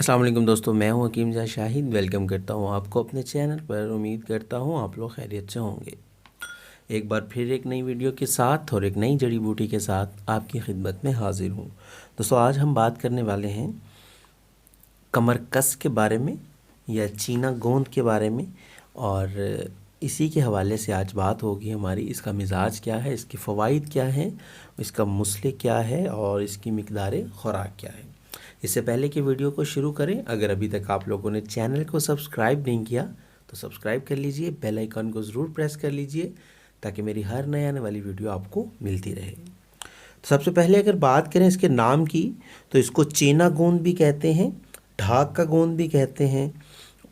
अस्सलाम वालेकुम दोस्तों, मैं हूं हकीम जा शाहिद। वेलकम करता हूं आपको अपने चैनल पर। उम्मीद करता हूं आप लोग खैरियत से होंगे। एक बार फिर एक नई वीडियो के साथ और एक नई जड़ी बूटी के साथ आपकी खिदमत में हाजिर हूं। दोस्तों, आज हम बात करने वाले हैं कमरकस के बारे में या चीना गोंद के बारे में, और इसी के हवाले से आज बात होगी हमारी। इसका मिजाज क्या है, इसके फ़वाइद क्या हैं, इसका मुस्ले क्या है और इसकी मिक़दार ख़ुराक क्या है। इससे पहले कि वीडियो को शुरू करें, अगर अभी तक आप लोगों ने चैनल को सब्सक्राइब नहीं किया तो सब्सक्राइब कर लीजिए, बेल आइकन को ज़रूर प्रेस कर लीजिए ताकि मेरी हर नई आने वाली वीडियो आपको मिलती रहे। तो सबसे पहले अगर बात करें इसके नाम की, तो इसको चीना गोंद भी कहते हैं, ढाक का गोंद भी कहते हैं,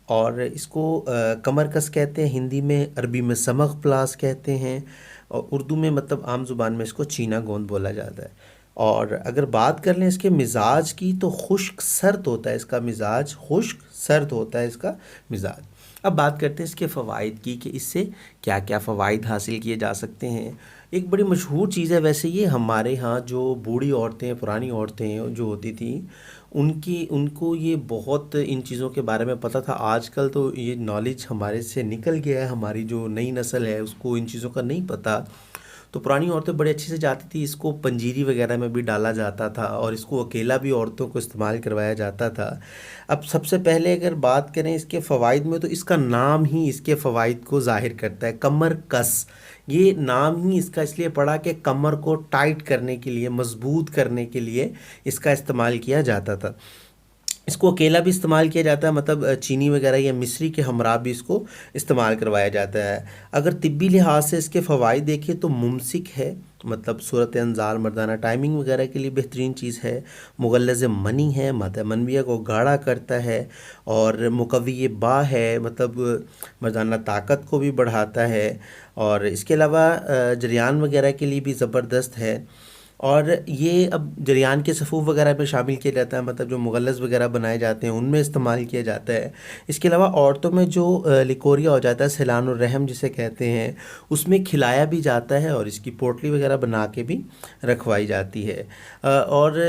और इसको कमरकस कहते हैं। हिंदी में, अरबी में समग प्लास कहते हैं, और उर्दू में मतलब आम ज़ुबान में इसको चीना गोंद बोला जाता है। और अगर बात कर लें इसके मिजाज की, तो खुश्क सर्द होता है इसका मिजाज, खुश्क सर्द होता है इसका मिजाज। अब बात करते हैं इसके फ़वाइद की कि इससे क्या क्या फ़वाइद हासिल किए जा सकते हैं। एक बड़ी मशहूर चीज़ है वैसे ये, हमारे यहाँ जो बूढ़ी औरतें, पुरानी औरतें जो होती थी, उनको ये बहुत इन चीज़ों के बारे में पता था। आजकल तो ये नॉलेज हमारे से निकल गया है, हमारी जो नई नस्ल है उसको इन चीज़ों का नहीं पता। तो पुरानी औरतें बड़े अच्छे से जाती थी। इसको पंजीरी वगैरह में भी डाला जाता था और इसको अकेला भी औरतों को इस्तेमाल करवाया जाता था। अब सबसे पहले अगर बात करें इसके फ़वाइद में, तो इसका नाम ही इसके फ़वाइद को ज़ाहिर करता है, कमर कस। ये नाम ही इसका इसलिए पड़ा कि कमर को टाइट करने के लिए, मज़बूत करने के लिए इसका इस्तेमाल किया जाता था। इसको अकेला भी इस्तेमाल किया जाता है, मतलब चीनी वगैरह या मिश्री के हमरा भी इसको इस्तेमाल करवाया जाता है। अगर तिब्बी लिहाज से इसके फ़वाइद देखें तो मुमसिक है, मतलब सूरत अंजाल, मर्दाना टाइमिंग वगैरह के लिए बेहतरीन चीज़ है। मुगल्लज़ मनी है, मादा मनविया को गाढ़ा करता है। और मुकव्वी बा है, मतलब मर्दाना ताकत को भी बढ़ाता है। और इसके अलावा जरियान वगैरह के लिए भी ज़बरदस्त है। और ये अब जरियान के सफ़ूफ़ वगैरह में शामिल किया जाता है, मतलब जो मुगल्लज़ वगैरह बनाए जाते हैं उनमें इस्तेमाल किया जाता है। इसके अलावा औरतों में जो लिकोरिया हो जाता है, सैलानुर रहम जिसे कहते हैं, उसमें खिलाया भी जाता है और इसकी पोटली वगैरह बना के भी रखवाई जाती है। और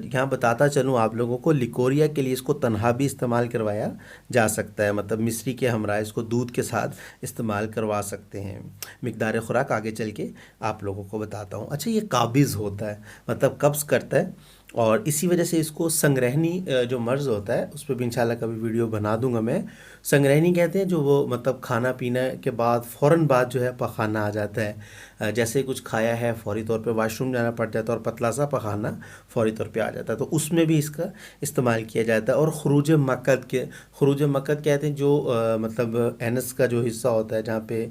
यहाँ बताता चलूँ आप लोगों को, लिकोरिया के लिए इसको तन्हा भी इस्तेमाल करवाया जा सकता है, मतलब मिश्री के हमरा इसको दूध के साथ इस्तेमाल करवा सकते हैं। मिक़दार ख़ुराक आगे चल के आप लोगों को बताता हूँ। अच्छा, ये काबिज़ होता है, मतलब कब्ज़ करता है, और इसी वजह से इसको संग्रहणी जो मर्ज़ होता है उस पर भी इंशाल्लाह कभी वीडियो बना दूंगा मैं। संग्रहणी कहते हैं जो वो मतलब खाना पीने के बाद फ़ौरन बाद जो है पखाना आ जाता है। जैसे कुछ खाया है, फ़ौरी तौर पे वॉशरूम जाना पड़ जाता है और पतला सा पखाना फ़ौरी तौर पे आ जाता है, तो उसमें भी इसका इस्तेमाल किया जाता है। और ख़ुरूज मक़द कहते हैं जो मतलब एनस का जो हिस्सा होता है, जहाँ पे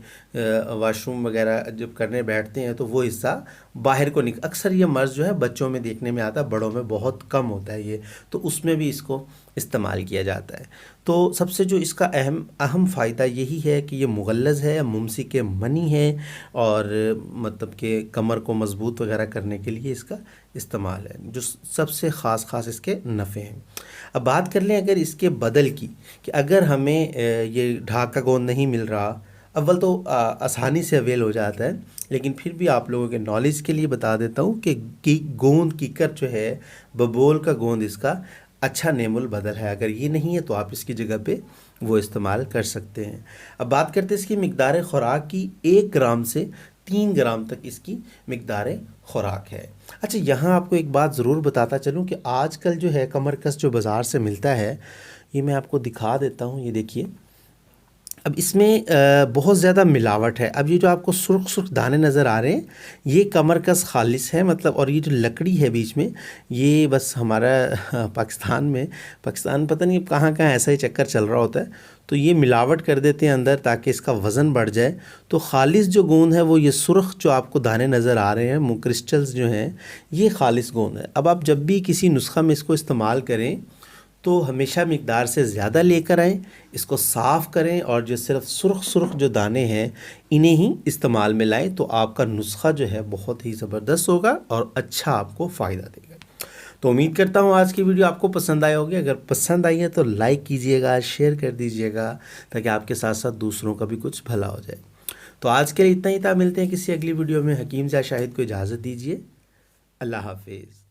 वॉशरूम वगैरह जब करने बैठते हैं तो वो हिस्सा बाहर को अक्सर ये मर्ज़ जो है बच्चों में देखने में आता है, बड़ों में बहुत कम होता है ये, तो उसमें भी इसको इस्तेमाल किया जाता है। तो सबसे जो इसका अहम फ़ायदा यही है कि ये मुगल्लज़ है, मुमसिक मनी है, और मतलब कि कमर को मज़बूत वगैरह करने के लिए इसका इस्तेमाल है, जो सबसे ख़ास इसके नफ़े हैं। अब बात कर लें अगर इसके बदल की, कि अगर हमें ये ढाक का गोंद नहीं मिल रहा, अव्वल तो आसानी से अवेल हो जाता है, लेकिन फिर भी आप लोगों के नॉलेज के लिए बता देता हूँ कि गोंद कीकर जो है, बबोल का गोंद इसका अच्छा नेमुल बदल है। अगर ये नहीं है तो आप इसकी जगह पे वो इस्तेमाल कर सकते हैं। अब बात करते हैं इसकी मिक़दार ख़ुराक की। 1 ग्राम से 3 ग्राम तक इसकी मिक़दार ख़ुराक है। अच्छा, यहाँ आपको एक बात ज़रूर बताता चलूँ कि आजकल जो है कमरकस जो बाज़ार से मिलता है, ये मैं आपको दिखा देता हूँ, ये देखिए। अब इसमें बहुत ज़्यादा मिलावट है। अब ये जो आपको सुर्ख दाने नज़र आ रहे हैं, ये कमरकस खालिस है, मतलब। और ये जो लकड़ी है बीच में, ये बस हमारा पाकिस्तान पता नहीं कहाँ कहाँ ऐसा ही चक्कर चल रहा होता है, तो ये मिलावट कर देते हैं अंदर ताकि इसका वज़न बढ़ जाए। तो खालिस जो गोंद है वो ये सुर्ख जो आपको दाने नज़र आ रहे हैं, क्रिस्टल्स जो हैं, ये खालिस गोंद है। अब आप जब भी किसी नुस्ख़ा में इसको इस्तेमाल करें तो हमेशा मिक़दार से ज़्यादा लेकर आएँ, इसको साफ़ करें, और जो सिर्फ सुर्ख जो दाने हैं इन्हें ही इस्तेमाल में लाएँ, तो आपका नुस्ख़ा जो है बहुत ही ज़बरदस्त होगा और अच्छा आपको फ़ायदा देगा। तो उम्मीद करता हूँ आज की वीडियो आपको पसंद आई होगी। अगर पसंद आई है तो लाइक कीजिएगा, शेयर कर दीजिएगा, ताकि आपके साथ साथ दूसरों का भी कुछ भला हो जाए। तो आज के लिए इतना ही था, मिलते हैं किसी अगली वीडियो में। हकीम जा शाहिद को इजाज़त दीजिए। अल्लाह हाफिज़।